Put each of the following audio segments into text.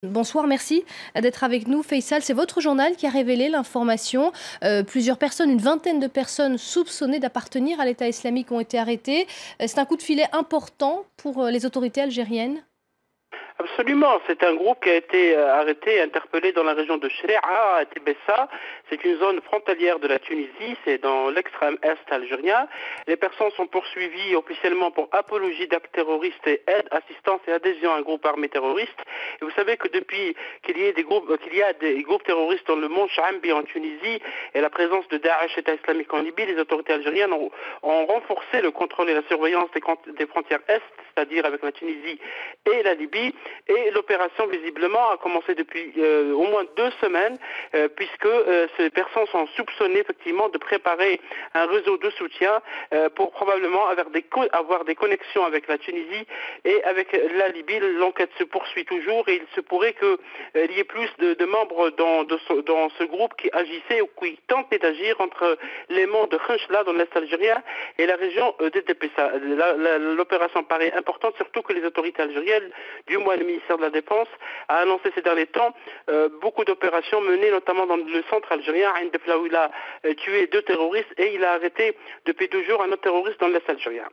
Bonsoir, merci d'être avec nous. Faisal, c'est votre journal qui a révélé l'information. Plusieurs personnes, une vingtaine de personnes soupçonnées d'appartenir à l'État islamique ont été arrêtées. C'est un coup de filet important pour les autorités algériennes. Absolument, c'est un groupe qui a été arrêté et interpellé dans la région de Chréa, à Tébessa. C'est une zone frontalière de la Tunisie, c'est dans l'extrême est algérien. Les personnes sont poursuivies officiellement pour apologie d'actes terroristes et aide, assistance et adhésion à un groupe armé terroriste. Et vous savez que depuis qu'il y a des groupes terroristes dans le mont Chaambi en Tunisie et la présence de Daesh, État islamique en Libye, les autorités algériennes ont renforcé le contrôle et la surveillance des frontières est, c'est-à-dire avec la Tunisie et la Libye. Et l'opération, visiblement, a commencé depuis au moins 2 semaines, puisque ces personnes sont soupçonnées, effectivement, de préparer un réseau de soutien pour probablement avoir des connexions avec la Tunisie et avec la Libye. L'enquête se poursuit toujours et il se pourrait qu'il y ait plus de membres dans ce groupe qui agissaient ou qui tentaient d'agir entre les monts de Khenchela, dans l'Est algérien, et la région de Tépessa. L'opération paraît importante, surtout que les autorités algériennes, du moins le ministère de la Défense, a annoncé ces derniers temps beaucoup d'opérations menées notamment dans le centre algérien. Ain Defla, où il a tué 2 terroristes et il a arrêté depuis 2 jours un autre terroriste dans l'Est algérien.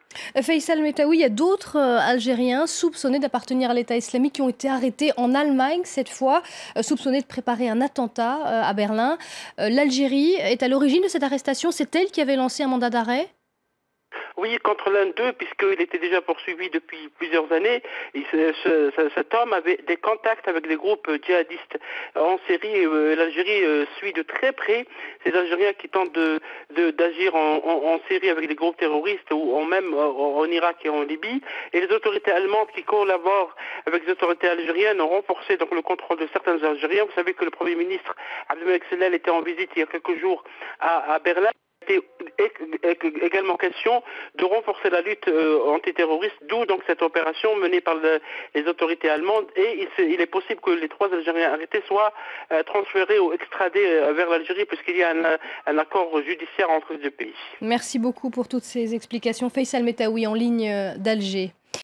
Faisal Metaoui, il y a d'autres Algériens soupçonnés d'appartenir à l'État islamique qui ont été arrêtés en Allemagne cette fois, soupçonnés de préparer un attentat à Berlin. L'Algérie est à l'origine de cette arrestation. C'est elle qui avait lancé un mandat d'arrêt? Oui, contre l'un d'eux, puisqu'il était déjà poursuivi depuis plusieurs années. Cet homme avait des contacts avec des groupes djihadistes en Syrie. L'Algérie suit de très près ces Algériens qui tentent d'agir en Syrie avec des groupes terroristes ou même en Irak et en Libye. Et les autorités allemandes qui collaborent avec les autorités algériennes ont renforcé donc le contrôle de certains Algériens. Vous savez que le Premier ministre Abdelmalek Sellal était en visite il y a quelques jours à Berlin. Il était également question de renforcer la lutte antiterroriste, d'où donc cette opération menée par les autorités allemandes. Et il est possible que les 3 Algériens arrêtés soient transférés ou extradés vers l'Algérie, puisqu'il y a un accord judiciaire entre les 2 pays. Merci beaucoup pour toutes ces explications. Faisal Metaoui en ligne d'Alger.